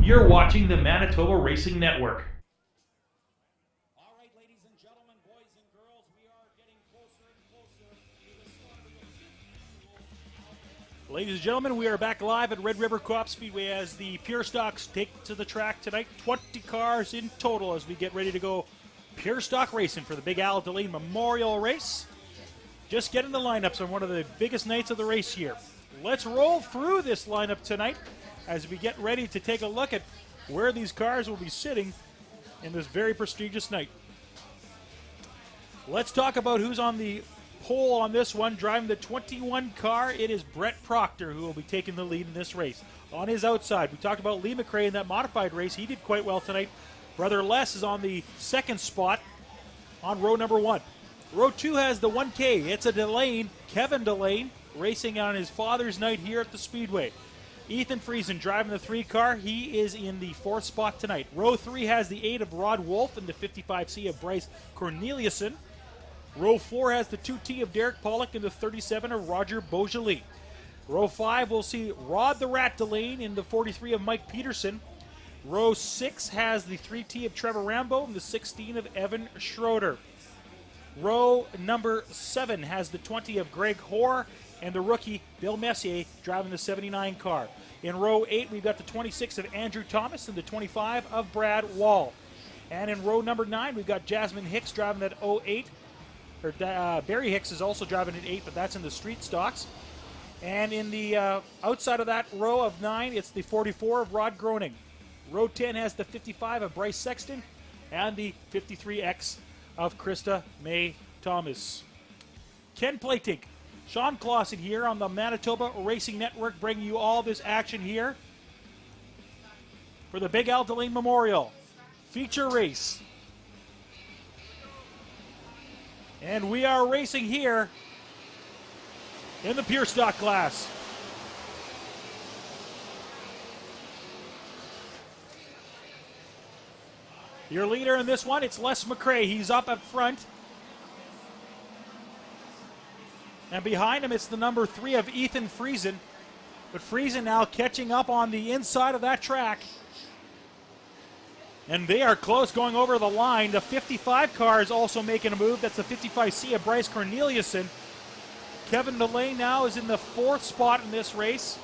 You're watching the Manitoba Racing Network. All right, ladies and gentlemen, boys and girls, we are getting closer and closer to the start of the 5th annual. Ladies and gentlemen, we are back live at Red River Coop Speedway as the Pure Stocks take to the track tonight. 20 cars in total as we get ready to go Pure Stock racing for the Big Al Delaney Memorial Race. Just getting the lineups on one of the biggest nights of the race here. Let's roll through this lineup tonight as we get ready to take a look at where these cars will be sitting in this very prestigious night. Let's talk about who's on the pole on this one. Driving the 21 car, it is Brett Proctor who will be taking the lead in this race. On his outside, we talked about Lee McRae in that modified race. He did quite well tonight. Brother Les is on the second spot on row number 1. Row 2 has the 1K. It's a Delane, Kevin Delane, racing on his father's night here at the Speedway. Ethan Friesen driving the 3 car. He is in the 4th spot tonight. Row 3 has the 8 of Rod Wolf and the 55C of Bryce Corneliuson. Row 4 has the 2T of Derek Pollock and the 37 of Roger Beaujolais. Row 5 will see Rod the Rat Delane in the 43 of Mike Peterson. Row 6 has the 3T of Trevor Rambo and the 16 of Evan Schroeder. Row number 7 has the 20 of Greg Hoare and the rookie Bill Messier driving the 79 car. In row 8, we've got the 26 of Andrew Thomas and the 25 of Brad Wall. And in row number 9, we've got Jasmine Hicks driving that 08. Barry Hicks is also driving at 8, but that's in the street stocks. And in the outside of that row of 9, it's the 44 of Rod Groening. Row 10 has the 55 of Bryce Sexton and the 53X of Krista May Thomas. Ken Playtink, Sean Clausen here on the Manitoba Racing Network, bringing you all this action here for the Big Al Delaney Memorial feature race. And we are racing here in the Pure Stock class. Your leader in this one, it's Les McRae. He's up front. And behind him, it's the number 3 of Ethan Friesen. But Friesen now catching up on the inside of that track. And they are close going over the line. The 55 car is also making a move. That's the 55C of Bryce Corneliuson. Kevin Delane now is in the 4th spot in this race.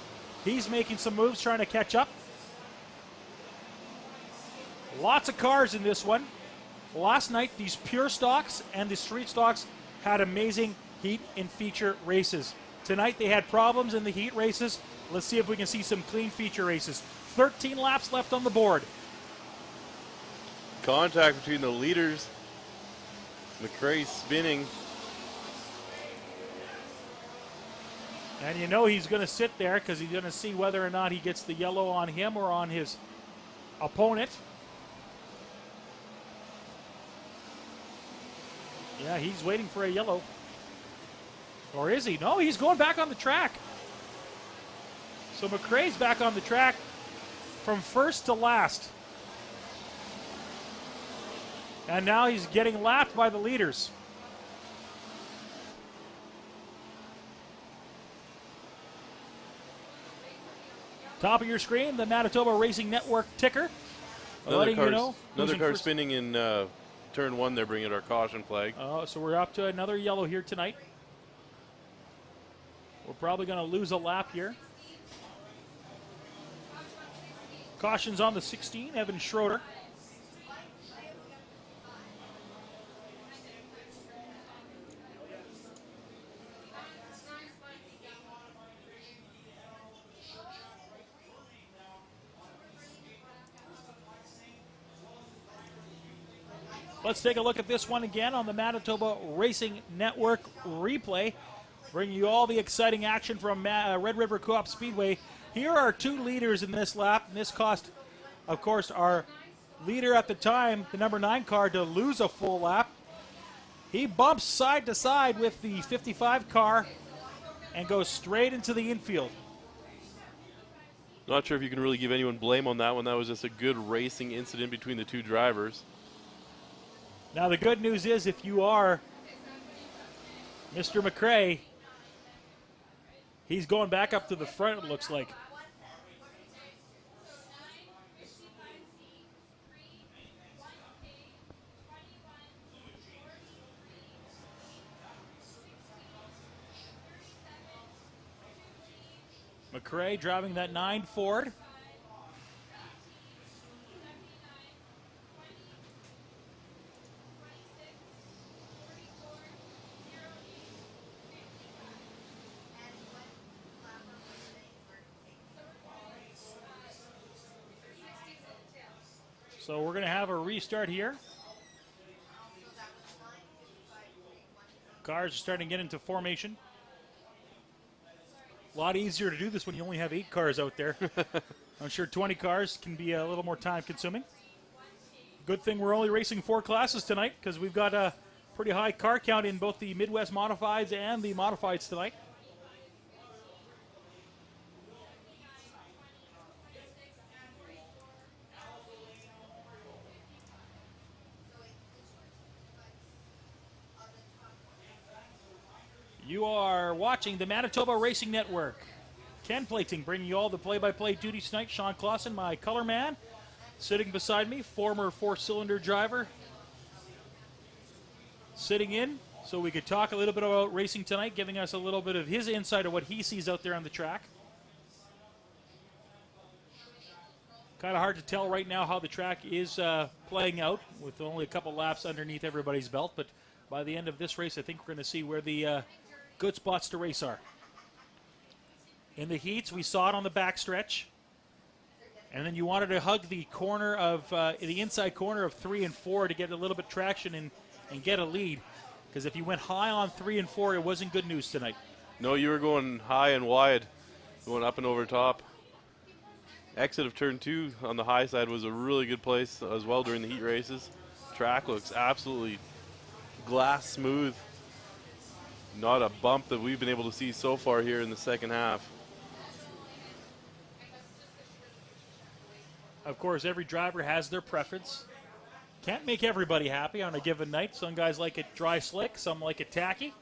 He's making some moves, trying to catch up. Lots of cars in this one. Last night, these Pure Stocks and the Street Stocks had amazing heat and feature races. Tonight, they had problems in the heat races. Let's see if we can see some clean feature races. 13 laps left on the board. Contact between the leaders. McRae spinning. And you know he's going to sit there because he's going to see whether or not he gets the yellow on him or on his opponent. Yeah, he's waiting for a yellow. Or is he? No, he's going back on the track. So McRae's back on the track from first to last. And now he's getting lapped by the leaders. Top of your screen, the Manitoba Racing Network ticker. Another car spinning in turn 1. They're bringing our caution flag. So we're up to another yellow here tonight. We're probably going to lose a lap here. Caution's on the 16, Evan Schroeder. Let's take a look at this one again on the Manitoba Racing Network replay. Bringing you all the exciting action from Red River Co-op Speedway. Here are 2 leaders in this lap, and this cost, of course, our leader at the time, the number 9 car, to lose a full lap. He bumps side to side with the 55 car and goes straight into the infield. Not sure if you can really give anyone blame on that one. That was just a good racing incident between the 2 drivers. Now the good news is if you are Mr. McRae, he's going back up to the front, it looks like. McRae driving that 9 Ford. So we're going to have a restart here. Cars are starting to get into formation. A lot easier to do this when you only have 8 cars out there. I'm sure 20 cars can be a little more time consuming. Good thing we're only racing 4 classes tonight because we've got a pretty high car count in both the Midwest Modifieds and the Modifieds tonight. You are watching the Manitoba Racing Network. Ken Plating bringing you all the play-by-play duties tonight. Sean Clausen, my color man, sitting beside me, former 4-cylinder driver, sitting in so we could talk a little bit about racing tonight, giving us a little bit of his insight of what he sees out there on the track. Kind of hard to tell right now how the track is playing out with only a couple laps underneath everybody's belt, but by the end of this race, I think we're going to see where the good spots to race are. In the heats, we saw it on the backstretch, and then you wanted to hug the corner of the inside corner of 3 and 4 to get a little bit of traction and get a lead, because if you went high on 3 and 4, it wasn't good news tonight. No, you were going high and wide, going up and over top. Exit of turn 2 on the high side was a really good place as well during the heat races. Track looks absolutely glass smooth. Not a bump that we've been able to see so far here in the second half. Of course, every driver has their preference. Can't make everybody happy on a given night. Some guys like it dry slick, some like it tacky.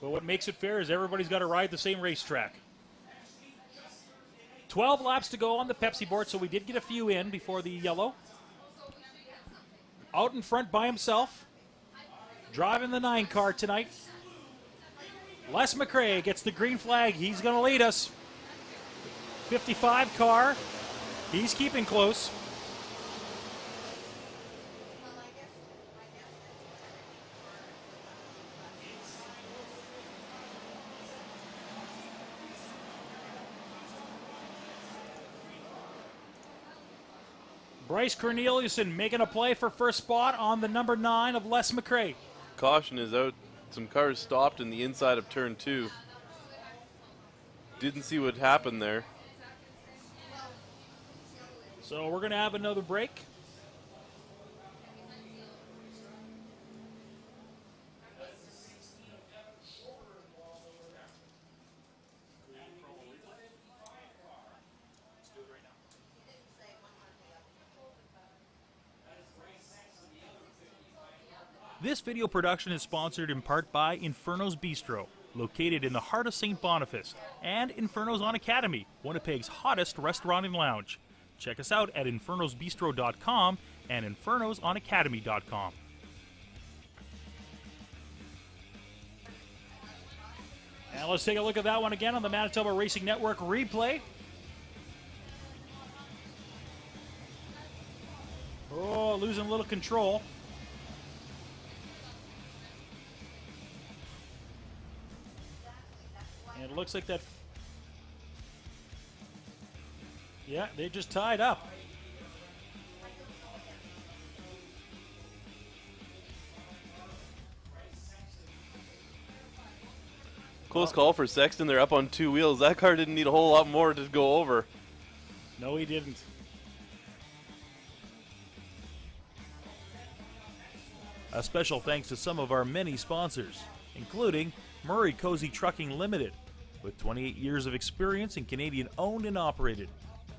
But what makes it fair is everybody's got to ride the same racetrack. 12 laps to go on the Pepsi board, so we did get a few in before the yellow. Out in front by himself, driving the 9 car tonight. Les McRae gets the green flag. He's going to lead us. 55 car. He's keeping close. Bryce Corneliuson making a play for first spot on the number 9 of Les McRae. Caution is out. Some cars stopped in the inside of turn 2. Didn't see what happened there. So we're going to have another break. This video production is sponsored in part by Inferno's Bistro, located in the heart of St. Boniface, and Inferno's on Academy, Winnipeg's hottest restaurant and lounge. Check us out at infernosbistro.com and infernosonacademy.com. Now let's take a look at that one again on the Manitoba Racing Network replay. Oh, losing a little control. And it looks like that. Yeah, they just tied up. Close call for Sexton. They're up on 2 wheels. That car didn't need a whole lot more to go over. No, he didn't. A special thanks to some of our many sponsors, including Murray Cozy Trucking Limited, with 28 years of experience and Canadian owned and operated.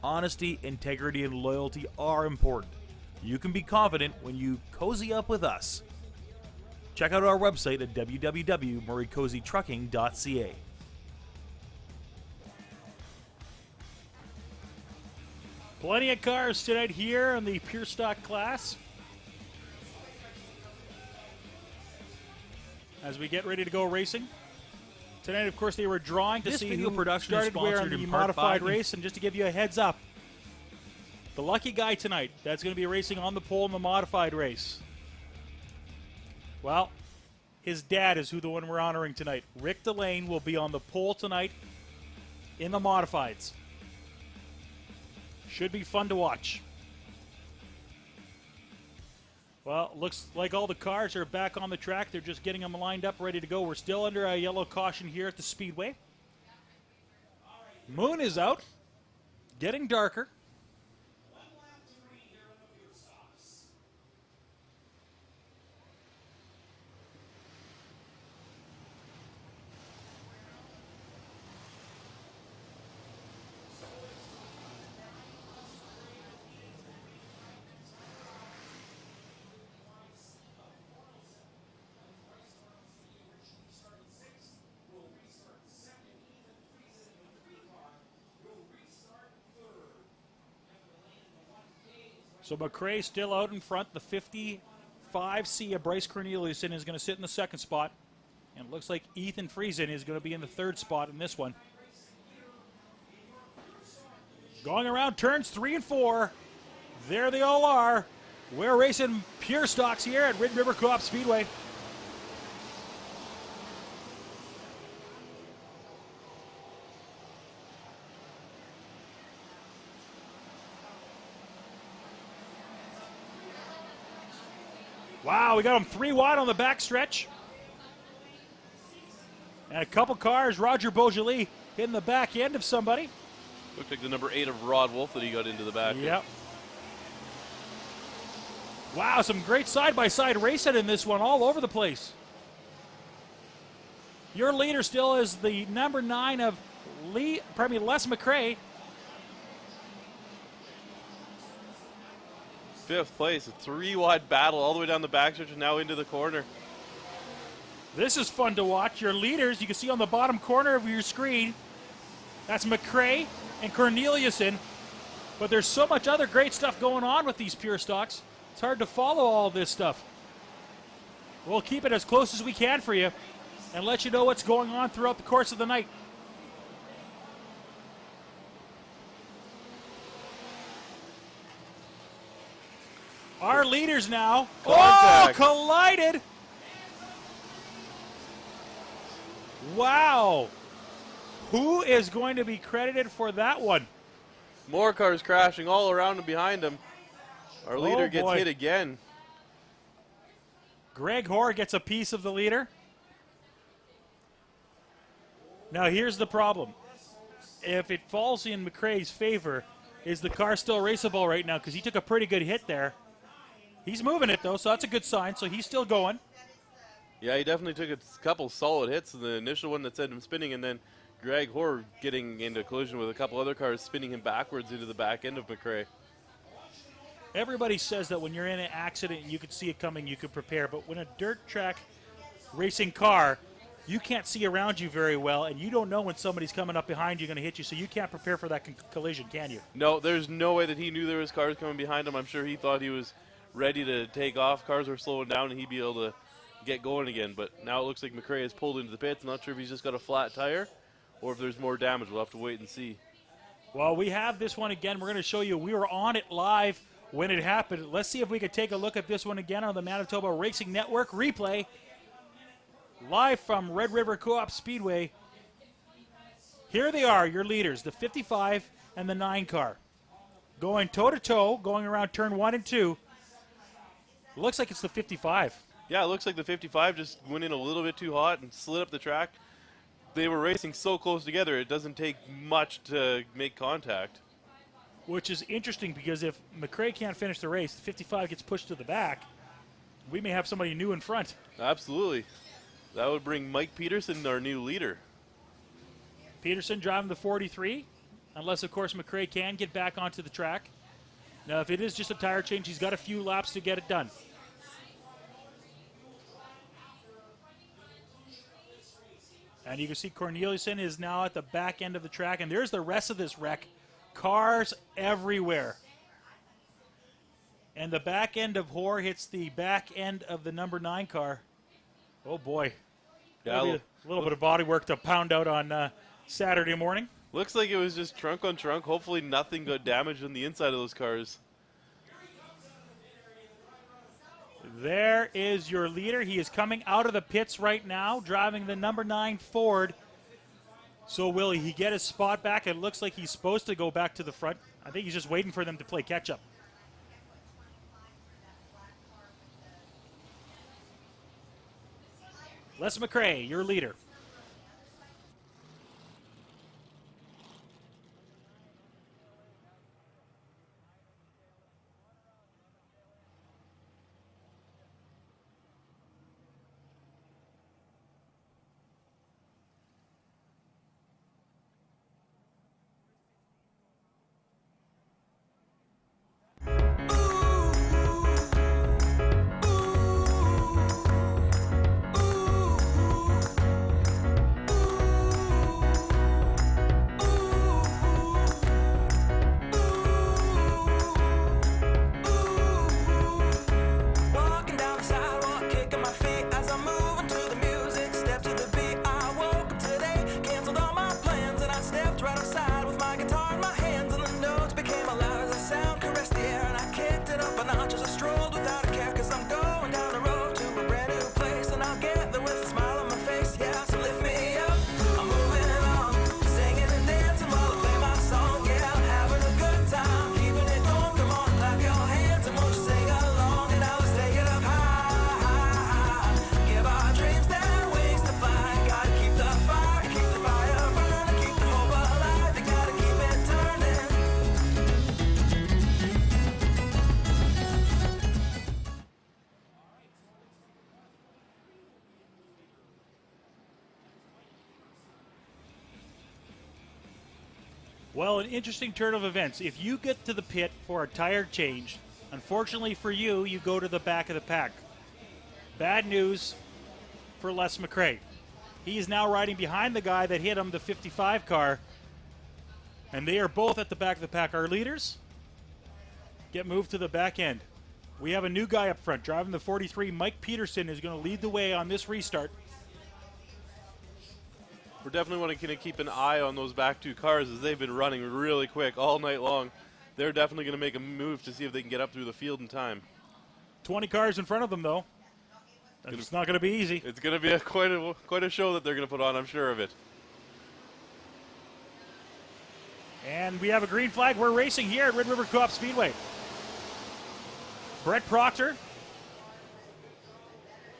Honesty, integrity, and loyalty are important. You can be confident when you cozy up with us. Check out our website at www.murraycozytrucking.ca. Plenty of cars tonight here in the pure stock class. As we get ready to go racing. Tonight, of course, they were drawing to This see video who production is started where sponsored in the in part modified by race. And just to give you a heads up, the lucky guy tonight that's going to be racing on the pole in the modified race. Well, his dad is who the one we're honoring tonight. Rick Delane will be on the pole tonight in the modifieds. Should be fun to watch. Well, looks like all the cars are back on the track. They're just getting them lined up, ready to go. We're still under a yellow caution here at the Speedway. Moon is out, getting darker. So McRae still out in front. The 55C of Bryce Corneliuson is going to sit in the second spot. And it looks like Ethan Friesen is going to be in the third spot in this one. Going around turns 3 and 4. There they all are. We're racing pure stocks here at Red River Co-op Speedway. Wow, we got him 3 wide on the back stretch. And a couple cars, Roger Beaujolais hitting the back end of somebody. Looked like the number 8 of Rod Wolf that he got into the back. Yep. Wow, some great side-by-side racing in this one, all over the place. Your leader still is the number 9 of Les McRae. 5th place, a 3-wide battle all the way down the backstretch and now into the corner. This is fun to watch. Your leaders, you can see on the bottom corner of your screen, that's McRae and Corneliuson. But there's so much other great stuff going on with these pure stocks. It's hard to follow all this stuff. We'll keep it as close as we can for you and let you know what's going on throughout the course of the night. Our leaders now. Contact. Oh, collided. Wow. Who is going to be credited for that one? More cars crashing all around and behind him. Our leader gets boy. hit again. Greg Hoare gets a piece of the leader. Now here's the problem. If it falls in McRae's favor, is the car still raceable right now? Because he took a pretty good hit there. He's moving it, though, so that's a good sign. So he's still going. Yeah, he definitely took a couple solid hits. The initial one that sent him spinning, and then Greg Hoare getting into collision with a couple other cars, spinning him backwards into the back end of McRae. Everybody says that when you're in an accident, you could see it coming, you could prepare. But when a dirt track racing car, you can't see around you very well, and you don't know when somebody's coming up behind you going to hit you, so you can't prepare for that collision, can you? No, there's no way that he knew there was cars coming behind him. I'm sure he thought he was ready to take off. Cars were slowing down, and he'd be able to get going again. But now it looks like McRae has pulled into the pits. Not sure if he's just got a flat tire or if there's more damage. We'll have to wait and see. Well, we have this one again. We're going to show you. We were on it live when it happened. Let's see if we could take a look at this one again on the Manitoba Racing Network replay. Live from Red River Co-op Speedway. Here they are, your leaders, the 55 and the 9 car. Going toe-to-toe, going around turn 1 and 2. Looks like it's the 55. Yeah, it looks like the 55 just went in a little bit too hot and slid up the track. They were racing so close together, it doesn't take much to make contact. Which is interesting because if McRae can't finish the race, the 55 gets pushed to the back, we may have somebody new in front. Absolutely. That would bring Mike Peterson, our new leader. Peterson driving the 43, unless, of course, McRae can get back onto the track. Now, if it is just a tire change, he's got a few laps to get it done. And you can see Corneliuson is now at the back end of the track, and there's the rest of this wreck. Cars everywhere. And the back end of Hoare hits the back end of the number 9 car. Oh, boy. Yeah, A little bit of body work to pound out on Saturday morning. looks like it was just trunk on trunk. Hopefully nothing got damaged on the inside of those cars. There is your leader. He is coming out of the pits right now, driving the number 9 Ford. So will he get his spot back? It looks like he's supposed to go back to the front. I think he's just waiting for them to play catch-up. Les McRae, your leader. Well, an interesting turn of events. If you get to the pit for a tire change, unfortunately for you, you go to the back of the pack. Bad news for Les McRae. He is now riding behind the guy that hit him, the 55 car, and they are both at the back of the pack. Our leaders get moved to the back end. We have a new guy up front driving the 43. Mike Peterson is going to lead the way on this restart. We're definitely going to keep an eye on those back two cars as they've been running really quick all night long. They're definitely going to make a move to see if they can get up through the field in time. 20 cars in front of them, though. It's not going to be easy. It's going to be quite a show that they're going to put on, I'm sure of it. And we have a green flag. We're racing here at Red River Co-op Speedway. Brett Proctor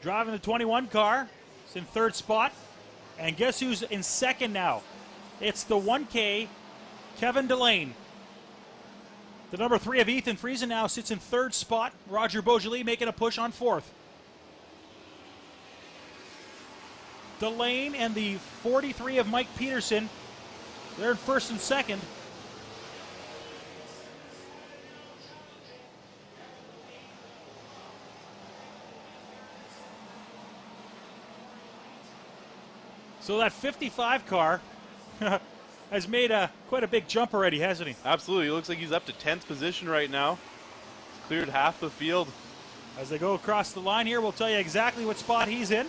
driving the 21 car. It's in third spot. And guess who's in second now? It's the 1K, Kevin Delane. The number 3 of Ethan Friesen now sits in third spot. Roger Beaujolais making a push on fourth. Delane and the 43 of Mike Peterson, they're in first and second. So that 55 car has made quite a big jump already, hasn't he? Absolutely. It looks like he's up to 10th position right now. He's cleared half the field. As they go across the line here, we'll tell you exactly what spot he's in.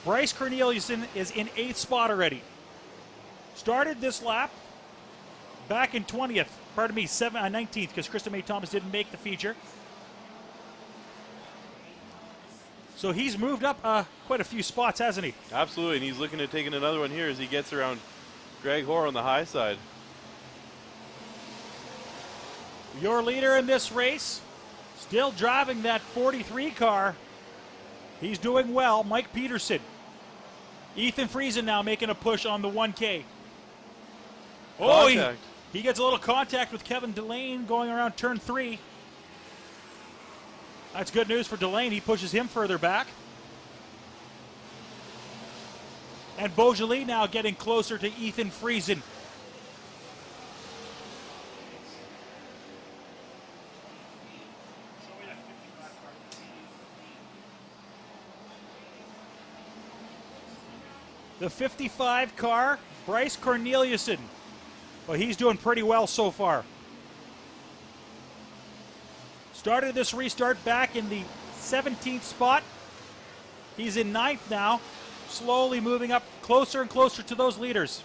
Bryce Corneliuson is in 8th spot already. Started this lap back in 19th, because Krista May Thomas didn't make the feature. So he's moved up quite a few spots, hasn't he? Absolutely, and he's looking to take another one here as he gets around Greg Hoare on the high side. Your leader in this race, still driving that 43 car. He's doing well, Mike Peterson. Ethan Friesen now making a push on the 1K. Oh, he gets a little contact with Kevin Delane going around turn 3. That's good news for Delane. He pushes him further back. And Beaujolais now getting closer to Ethan Friesen. The 55 car, Bryce Corneliuson. Well, he's doing pretty well so far. Started this restart back in the 17th spot. He's in 9th now, slowly moving up closer and closer to those leaders.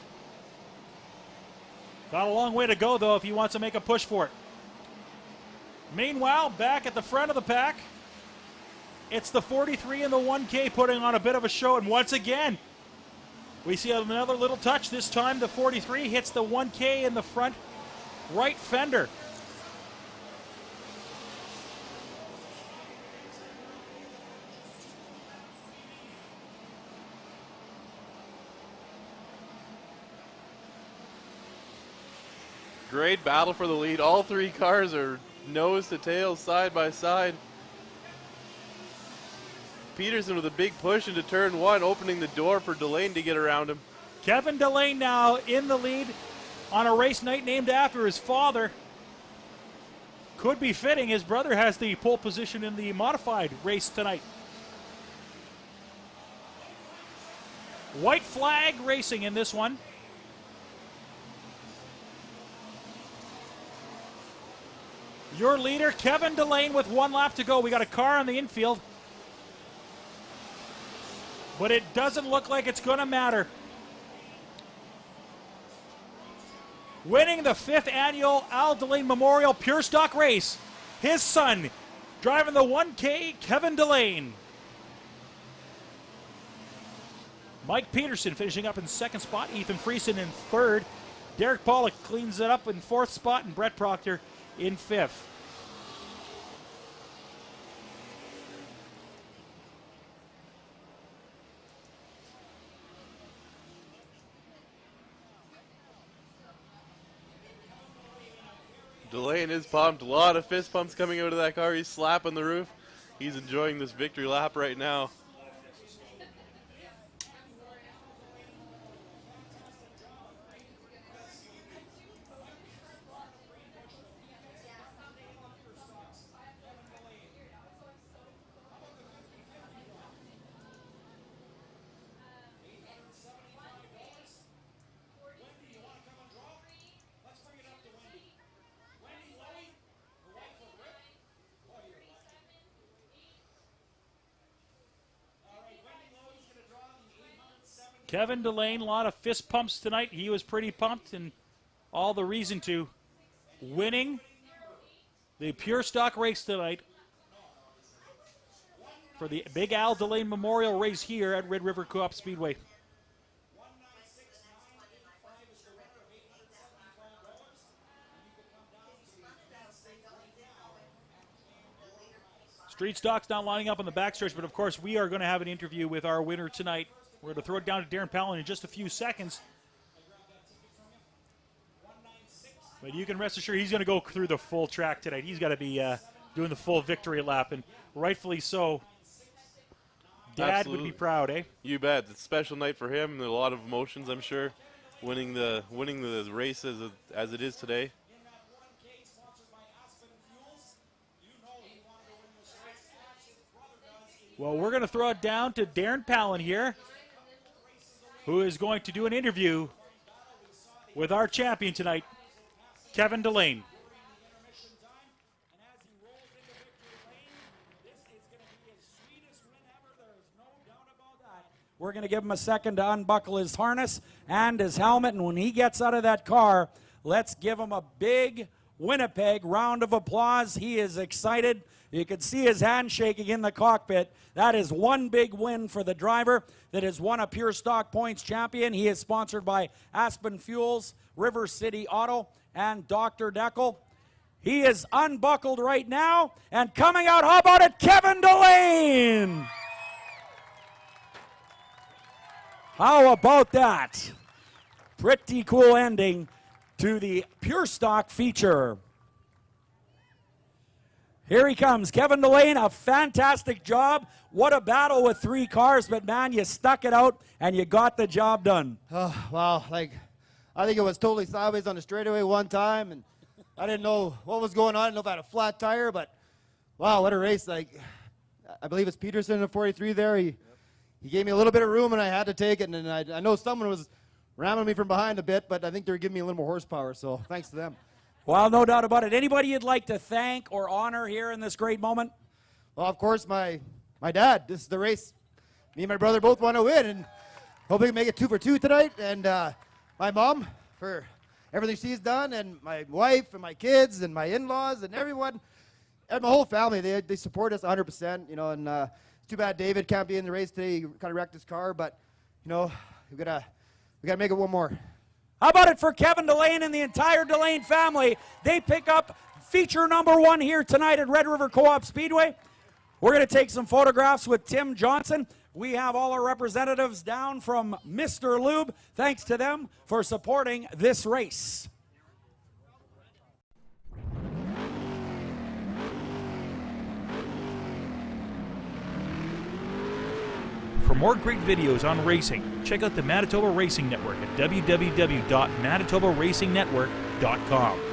Got a long way to go, though, if he wants to make a push for it. Meanwhile, back at the front of the pack, it's the 43 and the 1K putting on a bit of a show. And once again, we see another little touch. This time the 43 hits the 1K in the front right fender. Great battle for the lead. All three cars are nose to tail, side by side. Peterson with a big push into turn 1, opening the door for Delane to get around him. Kevin Delane now in the lead on a race night named after his father. Could be fitting. His brother has the pole position in the modified race tonight. White flag racing in this one. Your leader, Kevin Delane, with 1 lap to go. We got a car on the infield. But it doesn't look like it's going to matter. Winning the 5th annual Al Delane Memorial Pure Stock Race, his son, driving the 1K, Kevin Delane. Mike Peterson finishing up in 2nd spot. Ethan Friesen in 3rd. Derek Pollock cleans it up in 4th spot, and Brett Proctor in 5th. Delane is pumped. A lot of fist pumps coming out of that car. He's slapping the roof. He's enjoying this victory lap right now. Kevin Delane, a lot of fist pumps tonight. He was pretty pumped, and all the reason to. Winning the Pure Stock race tonight for the Big Al Delane Memorial Race here at Red River Co-op Speedway. Street Stock's not lining up on the backstretch, but of course we are going to have an interview with our winner tonight. We're going to throw it down to Darren Palin in just a few seconds. But you can rest assured he's going to go through the full track tonight. He's got to be doing the full victory lap, and rightfully so. Dad would be proud, eh? You bet. It's a special night for him. There's a lot of emotions, I'm sure, winning the race as it is today. Well, we're going to throw it down to Darren Palin here, who is going to do an interview with our champion tonight, Kevin Delane. We're going to give him a second to unbuckle his harness and his helmet, and when he gets out of that car, let's give him a big Winnipeg round of applause. He is excited. You can see his hand shaking in the cockpit. That is one big win for the driver that has won a Pure Stock Points champion. He is sponsored by Aspen Fuels, River City Auto, and Dr. Deckel. He is unbuckled right now, and coming out, how about it, Kevin Delane? How about that? Pretty cool ending to the Pure Stock feature. Here he comes, Kevin Delane, a fantastic job. What a battle with 3 cars, but man, you stuck it out and you got the job done. Oh, wow, I think it was totally sideways on the straightaway one time, and I didn't know what was going on. I didn't know if I had a flat tire, but wow, what a race. I believe it's Peterson in the 43 there. He gave me a little bit of room, and I had to take it, and I know someone was ramming me from behind a bit, but I think they were giving me a little more horsepower, so thanks to them. Well, no doubt about it. Anybody you'd like to thank or honor here in this great moment? Well, of course, my dad. This is the race me and my brother both want to win, and hope we can make it 2 for 2 tonight. And my mom for everything she's done, and my wife and my kids and my in-laws and everyone, and my whole family. They support us 100%. You know, and it's too bad David can't be in the race today. He kind of wrecked his car, but you know, we gotta make it one more. How about it for Kevin Delane and the entire Delane family? They pick up feature number 1 here tonight at Red River Co-op Speedway. We're going to take some photographs with Tim Johnson. We have all our representatives down from Mr. Lube. Thanks to them for supporting this race. For more great videos on racing, check out the Manitoba Racing Network at www.manitobaracing.network.com.